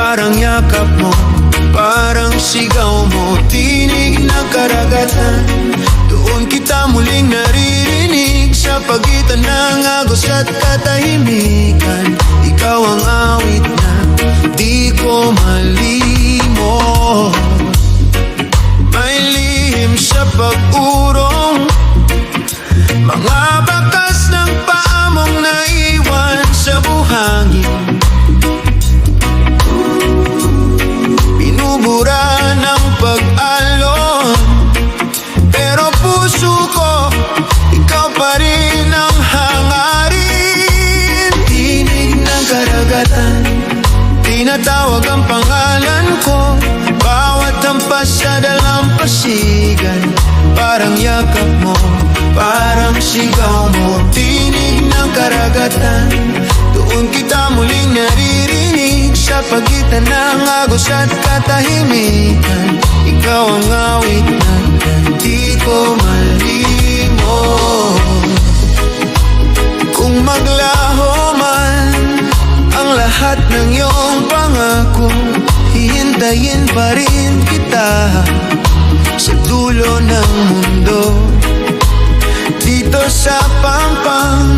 parang yakap mo, parang sigaw mo, tinig ng karagatan. Doon kita muling naririnig sa pagitan ng agos at katahimikan. Ikaw ang awit na di ko malimot, may lihim sa pag-urong, mga bakas ng paa mong naiwan sa buhangin. Binubura ng pag-alon, pero puso ko, ikaw pa rin ang hangarin. Tinig ng karagatan, tinatawag ang pangalan ko, bawat hampas sa dalampasigan. Parang yakap mo, parang sigaw mo, tinig ng karagatan. Doon kita muling naririnig sa pagitan ng agos at katahimikan. Ikaw ang awit na di ko malimot. Kung maglaho man ang lahat ng iyong pangako, hihintayin pa rin kita sa dulo ng mundo. Dito sa Pampang,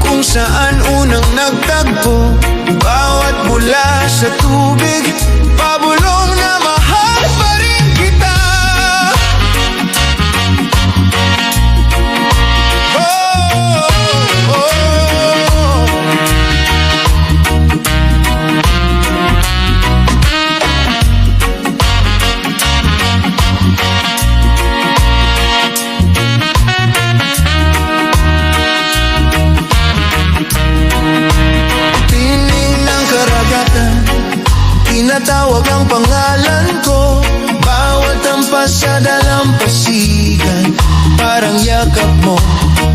kung saan unang nagtagpo, bawat bula sa tubig, pabulong na mahal pa rin kita. Tinatawag ang pangalan ko, bawat hampas sa dalampasigan. Parang yakap mo,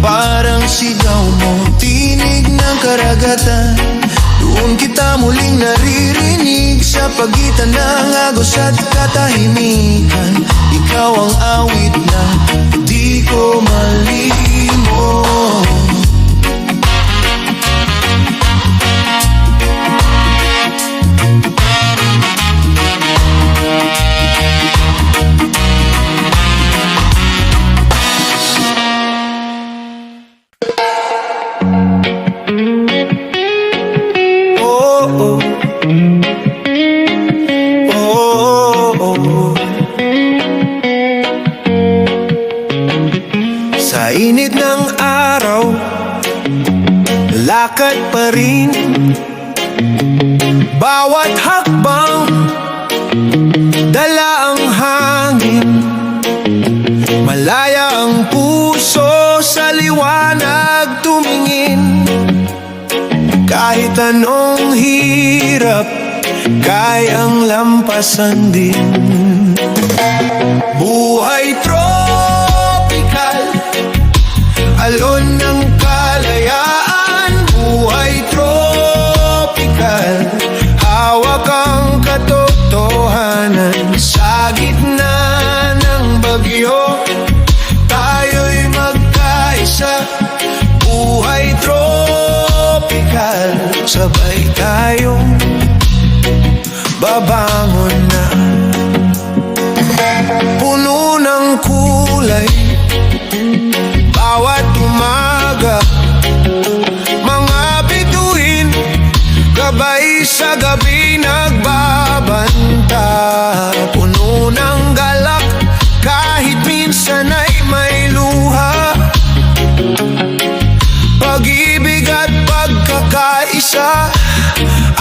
parang sigaw mo, tinig ng karagatan. Doon kita muling naririnig sa pagitan ng agos at katahimikan. Ikaw ang awit na di ko malimot. Sa init ng araw, lakad pa rin, bawat hakbang, dala ang hangin. Malaya ang puso sa liwanag tumingin. Kahit anong hirap, kayang lampasan din. Buhay tropical, alon ng kalayaan. Buhay tropical, hawak ang katotohanan. Sa gitna ng bagyo, tayo'y magkaisa. Buhay tropical, sabay tayong babangon na. Puno ng kulay, bawat umaga, mga bituin, gabay sa gabi nagbabanta. Puno ng galak, kahit minsan ay may luha. Pag-ibig at pagkakaisa,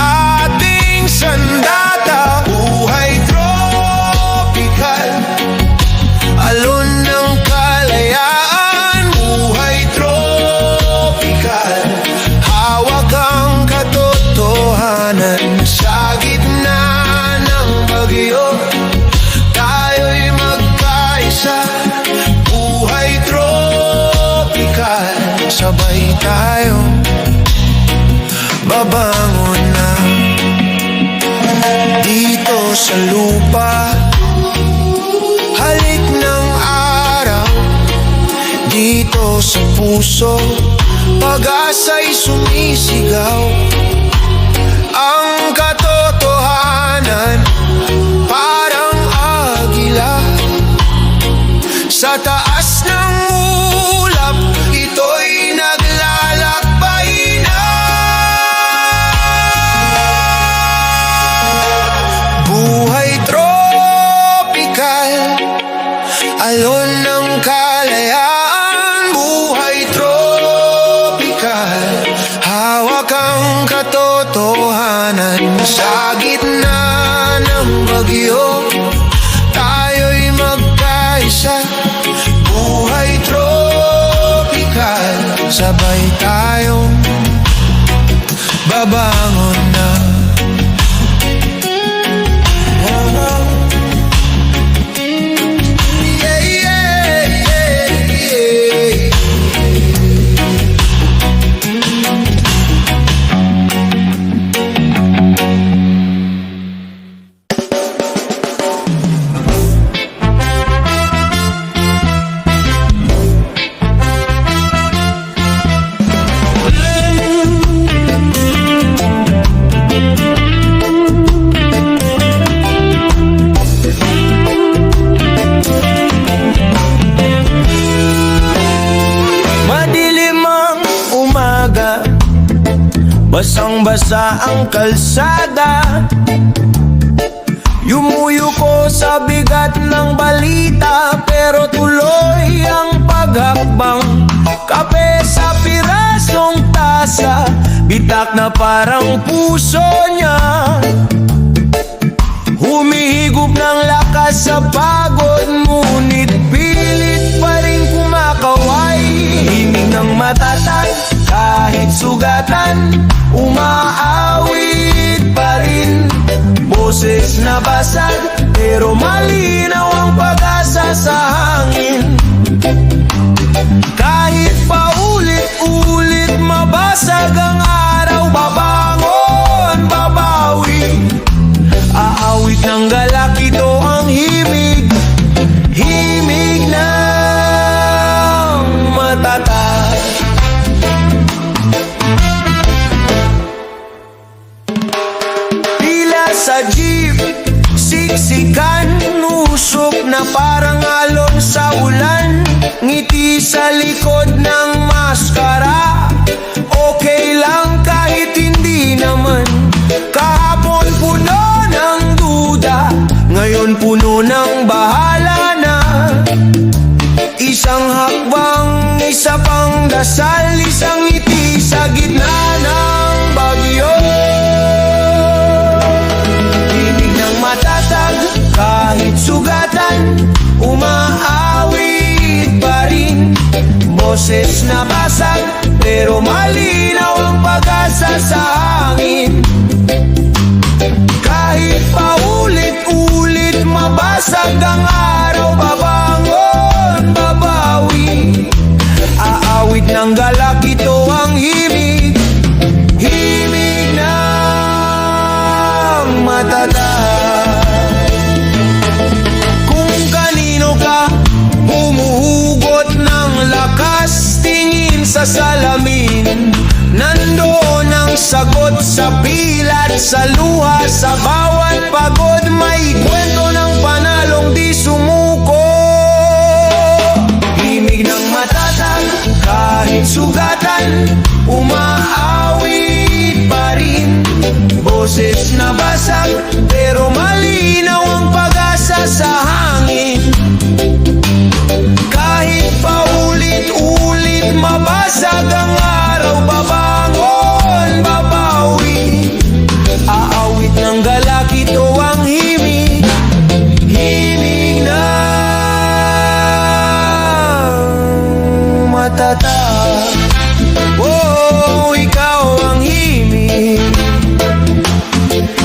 ating sandata. Buhay tropical, alon ng kalayaan. Buhay tropical, hawak ang katotohanan. Sa gitna ng bagyo, tayo'y magkaisa. Buhay tropical, sabay tayong babangon na. Dito sa lupa, halik ng araw. Dito sa puso, pag-asa'y sumisigaw. Ang katotohanan gitna ng bagyo, tayo'y magkaisa. Buhay tropical, sabay tayong babangon na. Yeah, yeah, yeah, yeah. Madilim ang umaga, basang-basa ang kalsada. Yumuyuko sa bigat ng balita, pero tuloy ang paghakbang. Kape sa pirasong tasa, bitak na parang puso niya. Humihigop ng lakas sa pagod, ngunit pilit pa rin kumakaway. Himig ng matatag, kahit sugatan, umaawit pa rin. Boses na basag, pero malinaw ang pag-asa sa hangin. Kahit paulit-ulit mabasag ang araw, babangon, babawi. Aawit ng galak, ito ang himig, himig ng matatag. Pila sa jeep, siksikan, usok na parang alon sa ulan. Ngiti sa likod ng maskara, okay lang kahit hindi naman. Kahapon puno ng duda, ngayon puno ng bahala na. Isang hakbang, isa pang dasal, isang ngiti sa gitna ng bagyo. Himig ng matatag, kahit sugatan, umaawit pa rin. Boses na basag, pero malinaw ang pag-asa sa hangin. Kahit paulit-ulit mabasag ang araw, babangon, babawi. Aawit ng galak, ito ang himig, himig ng matatag. Kung kanino ka humuhugot ng lakas, tingin sa salamin. Nandoon ang sagot sa pilat, sa luha, sa bawat pagod. May kwento ng panalong di sumuko. Himig ng matatag, kahit sugatan, umaawit pa rin. Boses na basag, pero malinaw ang pag-asa sa hangin. Kahit paulit-ulit mabasag ang araw, babangon, babawi. Aawit ng galak, ito ang himig, himig ng matatag. Oh, ikaw ang himig,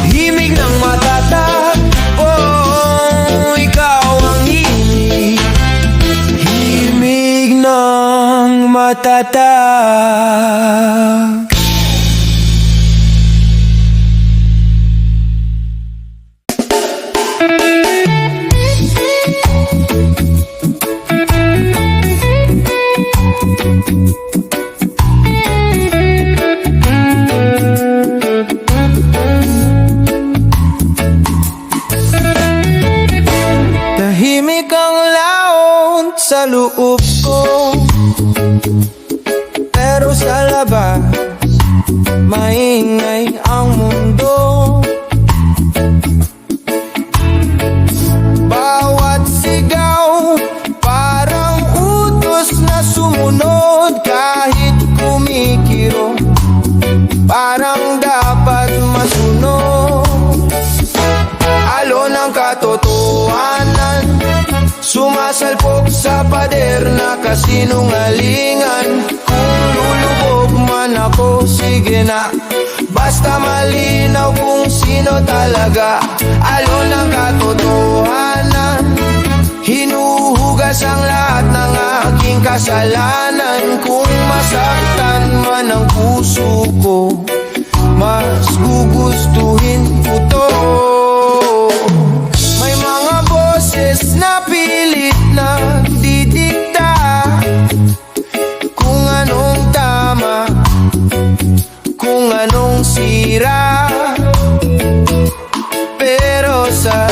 himig ng matatag. Oh, ikaw ang himig, himig ng matatag. Tahimik ang laon sa loob ko, pero sa labas maingay ang mundo. Bawat sigaw parang utos na sumunod. Kahit kumikiro, parang dapat masunod. pader na kasinungalingan. Kung lulubog man ako, sige na, basta malinaw kung sino talaga. Alon ang katotohanan, hinuhugas ang lahat ng aking kasalanan. Kung masaktan man ang puso ko, mas gugustuhin ko to. May mga boses na pilit na didikta kung anong tama, kung anong sira. Pero sa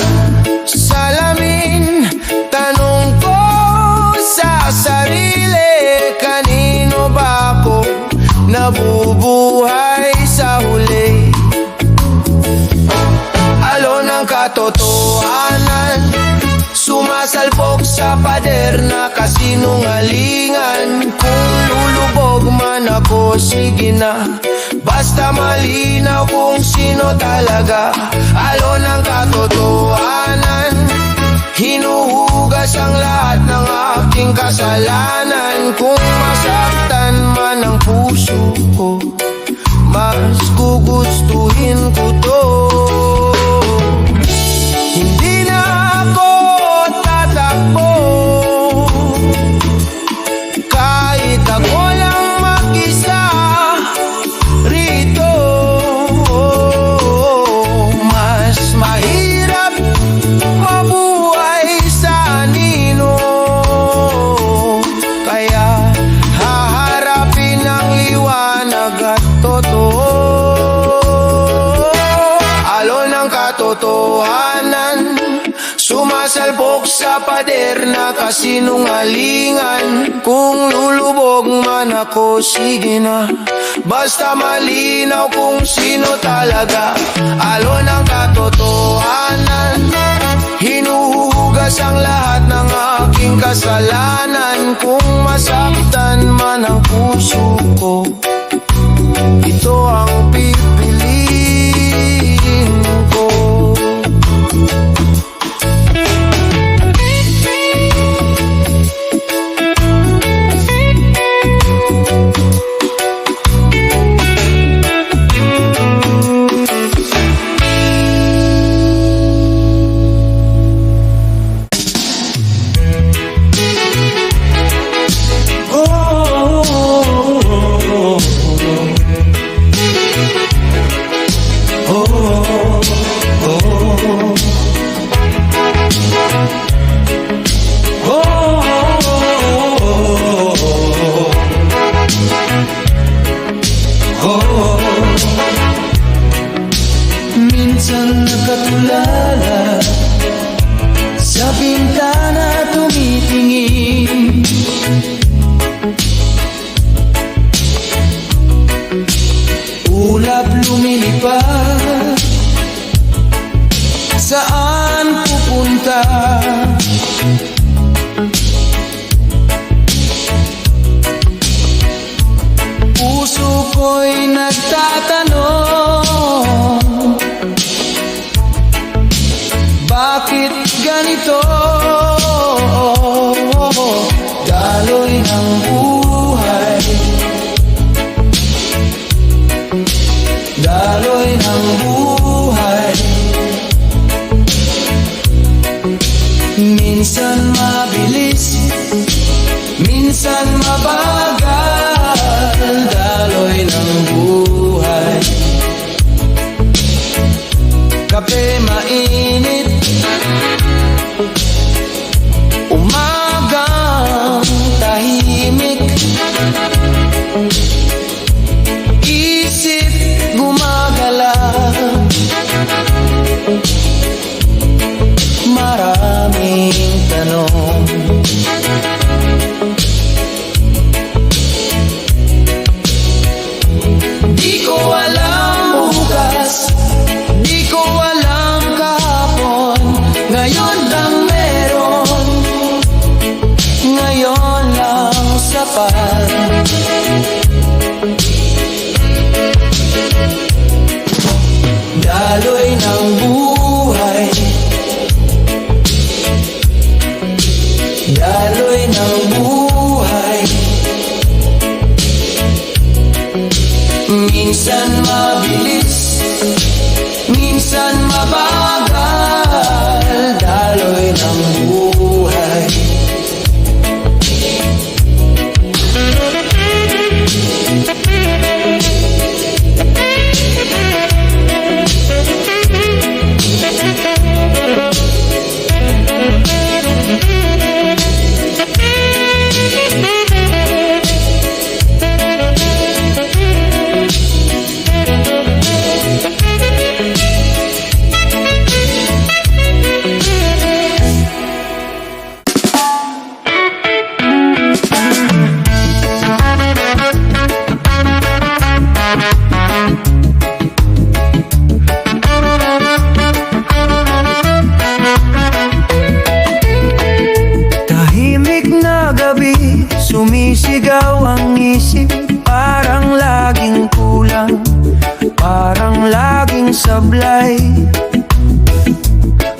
salamin, tanong ko sa sarili, kanino ba ako nabubuhay sa huli? Alon ang katotohanan, sumasalpok sa pader na kasinungalingan. Kung lulubog man ako, sige na, basta malinaw kung sino talaga. Alon ang katotohanan, hinuhugas ang lahat ng aking kasalanan. Kung masaktan man ang puso ko, mas gugustuhin ko to. Hindi na ako tatakbo, kahit ako lang mag-isa rito. Mas mahirap mabuhay sa anino, kaya haharapin ang liwanag at totoo. Alon ang katotohanan, sumasalpok sa pader na kasinungalingan. Kung lulubog man ako, sige na, basta malinaw kung sino talaga. Alon ang katotohanan, hinuhugas ang lahat ng aking kasalanan. Kung masaktan man ang puso ko, ito ang pipiliin ko. Minsan nakatulala sa bintana tumitingin, ulap lumilipad, saan pupunta? Puso ko'y nagtatanong, bakit ganito? Daloy ng buhay, daloy ng buhay. Minsan mabilis, minsan mabagal, daloy ng buhay. Kape mainit, umagang tahimik, isip gumagalaw, maraming tanong. Di ko alam bukas, di ko alam kahapon, ngayon lang meron, ngayon lang sapat. Daloy ng buhay, Sumisigaw ang isip, parang laging kulang, parang laging sablay.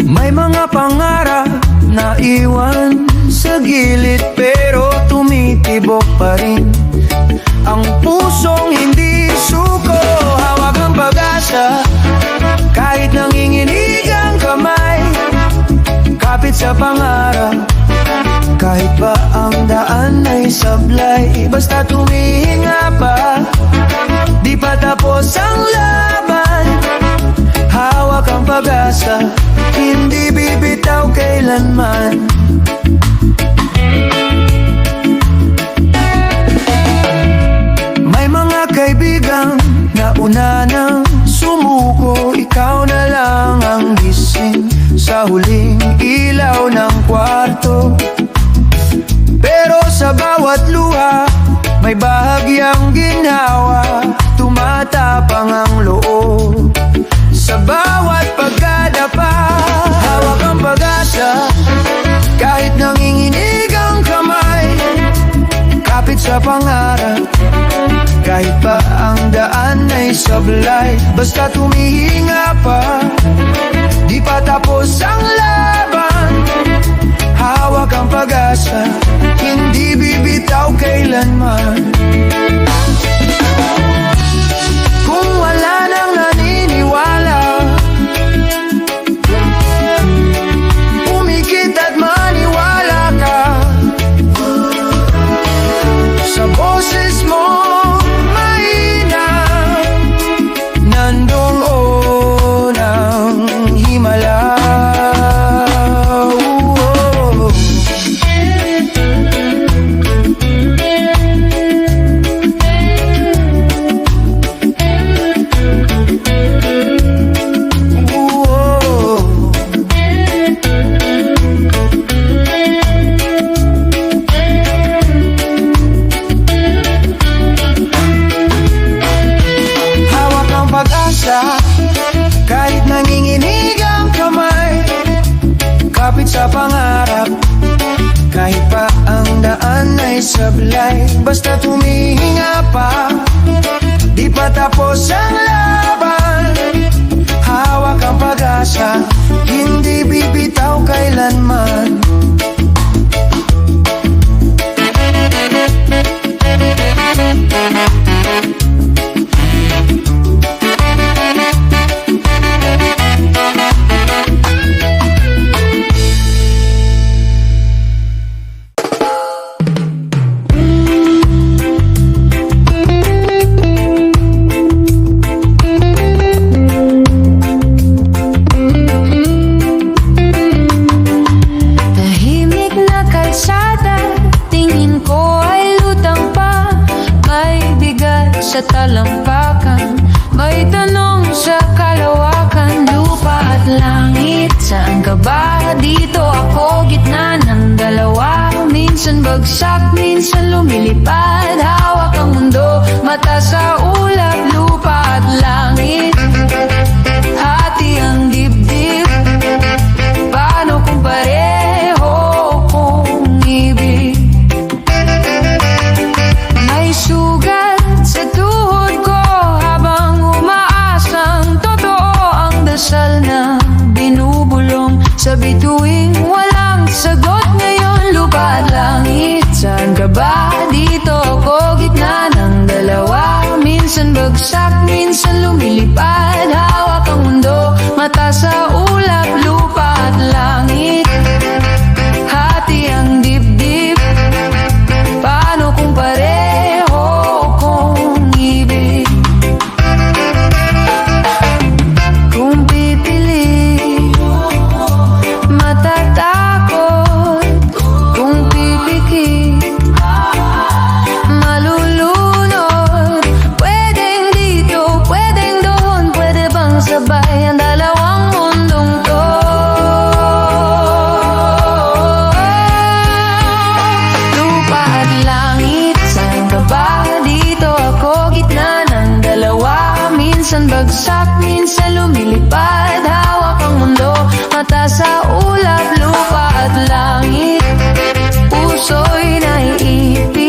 May mga pangarap na iwan sa gilid, pero tumitibok pa rin ang pusong hindi suko. Hawak ang pag-asa, kahit nanginginig ang kamay. Kapit sa pangarap, kahit pa ang daan ay sablay. Basta tumihinga pa, di pa tapos ang laban. Hawak ang pag-asa, hindi bibitaw kailanman. May mga kaibigang nauna nang sumuko, ikaw na lang ang gising sa huling ilaw ng kwarto. Pero sa bawat luha, may bahagyang ginhawa, tumatapang ang loob. Sa bawat pagkadapa, hawak ang pag-asa, kahit nanginginig ang kamay. Kapit sa pangarap, kahit pa ang daan ay sablay. Basta tumihinga pa, di pa tapos ang laban. Hawak ang pag-asa, hindi bibitaw kailanman. Kung wala nang naniniwala, pumikit at maniwala ka sa boses mo mahina. Nandoon ang himala. Kahit nanginginig ang kamay, kapit sa pangarap, kahit pa ang daan ay sablay. Basta tumihinga pa, di pa tapos ang laban. Hawak ang pag-asa, hindi bibitaw kailanman. Sa talampakan, may tanong sa kalawakan. Lupa at langit, saan ka ba? Dito ako, gitna ng dalawa. Minsan bagsak, minsan lumilipad. Hawak ang mundo, mata sa ulap. Lupa at langit, hati ang dibdib. Paano kung pareho kung ibig? May sugat sa tuhod ko habang umaasang totoo ang dasal na binubulong sa bituing walang sagot. Ngayon lupa at langit, saan ka ba? Dito ako, gitna ng dalawa. Minsan bagsak, minsan lumilipad. Hawak ang mundo, mata sa ulap. Lupa at langit, hati ang dibdib. Paano kung pareho kung ibig? Kung pipili, matatakot. Kung pipikit, malulunod. Pwedeng dito, pwedeng doon. Pwede bang sabay ang dalawang mundong to? Lupa at langit, saan ka ba? Dito ako, gitna ng dalawa. Minsan bagsak, minsan lumilipad. Hawak ang mundo, mata sa ulap. Lupa at langit, puso'y naiipit.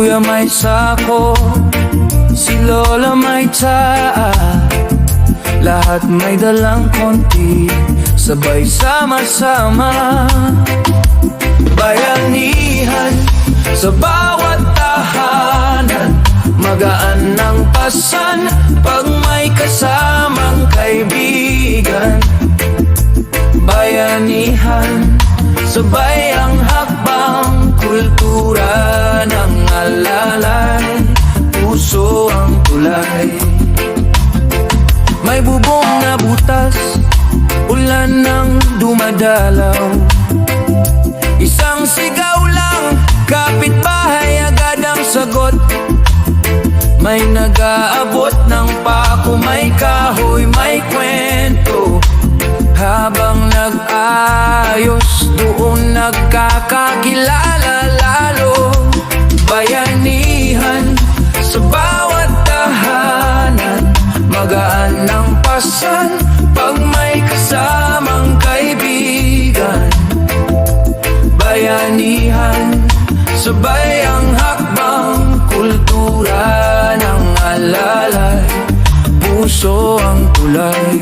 kuya may sako, si lola may tsaa, lahat may dalang konti, sabay sama-sama. Bayanihan sa bawat tahanan, magaan ng pasan pag may kasamang kaibigan. Bayanihan, sabay ang hakbang, kultura ng alalay, puso ang tulay. May bubong na butas, ulan nang dumadalaw, isang sigaw lang, kapitbahay agad ang sagot. May nag-aabot ng pako, may kahoy, may kwento. Habang nag-ayos, doon nagkakakilala lalo. Bayanihan sa bawat tahanan, magaan ng pasan pag may kasamang kaibigan. Bayanihan, sabay ang hakbang, kultura ng alalay, puso ang tulay.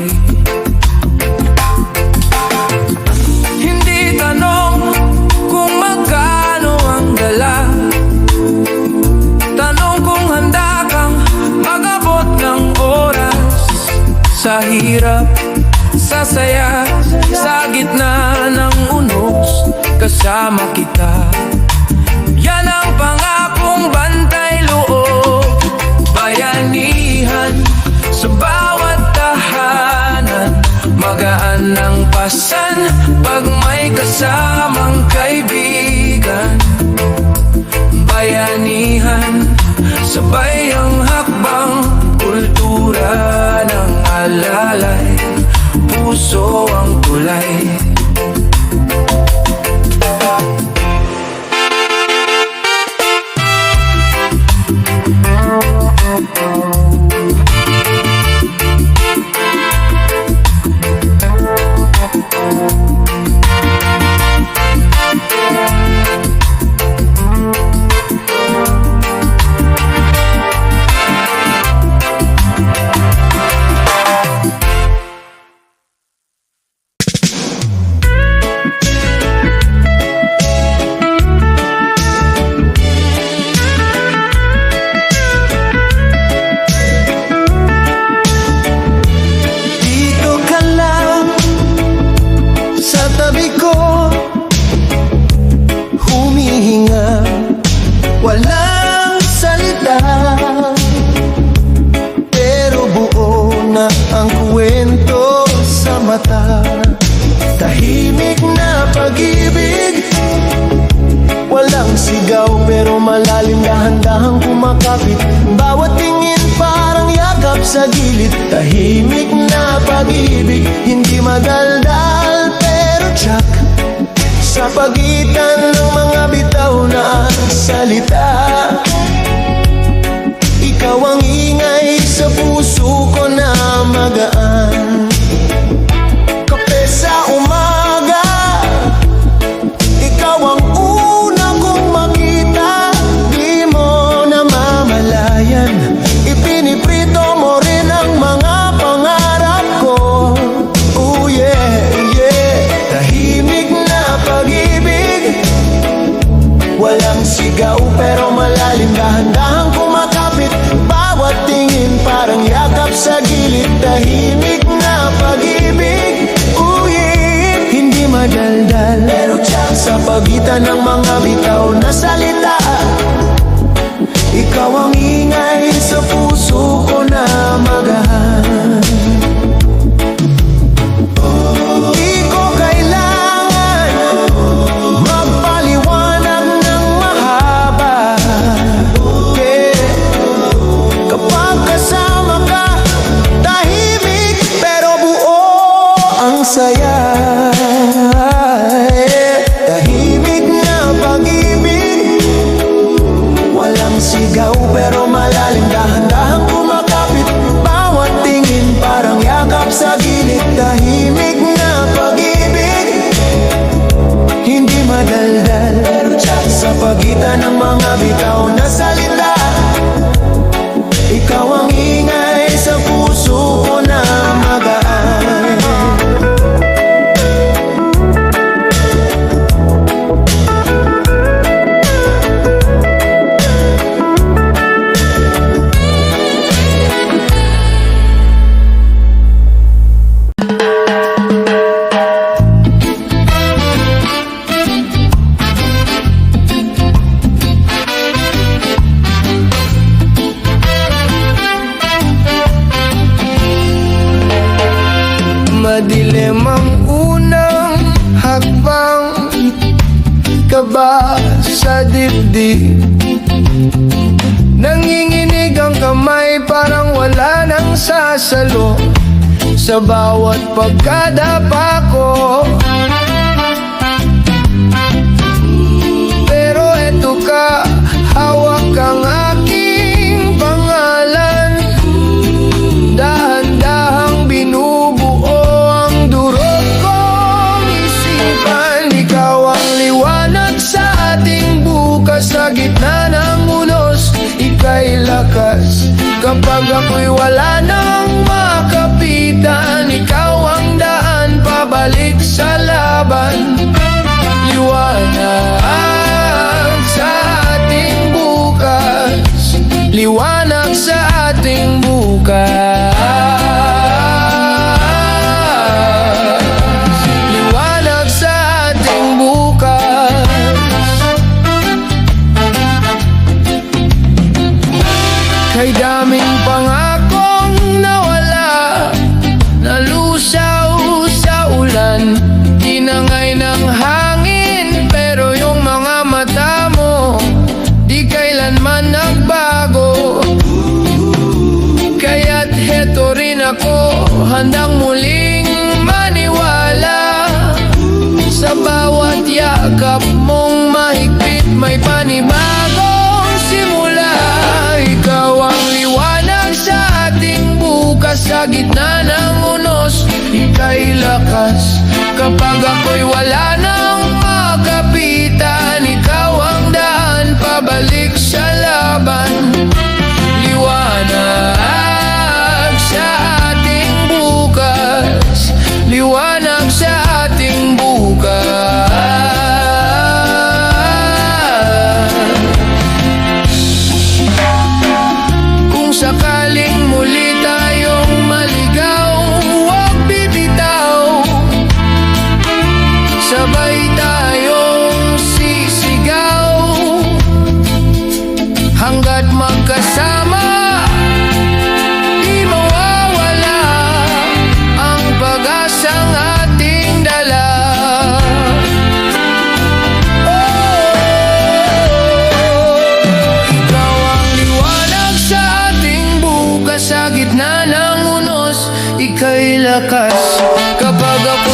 Hindi tanong kung magkano ang dala, tanong kung handa kang mag-abot ng oras. Sa hirap, sa saya, sa gitna ng unos, kasama kita. Yan ang pangakong bantay loob. Bayanihan sa bawat tahanan, magaan ng pasan pag may kasamang kaibigan. Bayanihan, sabay ang hakbang, kultura ng alalay, puso ang tulay. Tahimik na pag-ibig, walang sigaw pero malalim, dahan-dahang kumakapit. Bawat tingin parang yakap sa gilid. Tahimik na pag-ibig, hindi madaldal pero tsak, sa pagitan ng mga bitaw na salita. Ikaw ang ingay sa puso ko na magaan. Sa umaga, ikaw ang una kong makita. Di mo namamalayan, ipiniprito mo rin ang mga pangarap ko. Oh yeah, yeah. Tahimik na pag-ibig, walang sigaw pero malalim, dahan-dahang kumakapit. Bawat tingin parang yakap sa gilid. Tahimik na pag-ibig, madaldal pero tiyak, sa pagitan ng mga bitaw na salita. Ikaw ang ingay sa puso ko na magaan. Di ko kailangan magpaliwanag ng mahaba, kapag kasama ka, tahimik pero buo ang saya. Tahimik na pag-ibig, Ganda ng mga bitaw na salita. Ikaw ang ingay sa puso ko na magaan. Madilim ang unang hakbang, kaba sa dibdib. Nanginginig ang kamay, parang wala nang sasalo sa bawat pagkadapa ko. Pero eto ka, hawak ang aking pangalan. Dahan-dahang binubuo ang durog kong isipan. Ikaw ang liwanag sa ating bukas, sa gitna ng unos, ika'y lakas. Kapag ako'y wala nang makapitan, ikaw ang daan pabalik sa laban. Liwanag sa ating bukas, liwanag sa ating bukas, liwanag sa ating bukas. Kay daming pangakong nawala, nalusaw sa ulan, tinangay ng hangin, pero yung mga mata mo di kailanman nagbago. Kaya't heto rin ako, handang muling maniwala. Sa bawat yakap mong mahigpit, may panibagong simula. Ikaw ang liwanag sa ating bukas, sa gitna ng unos, ika'y lakas. Kapag ako'y wala nang makapitan, ikaw ang daan pabalik sa laban. Liwanag sa ating bukas, liwanag sa ating bukas. Kung sakaling muli tayong maligaw, huwag bibitaw. Sabay tayong sisigaw, hanggat magkasama, di mawawala ang pag-asang ating dala. Ikaw ang liwanag sa ating bukas, sa gitna ng unos, ika'y lakas. Kapag ako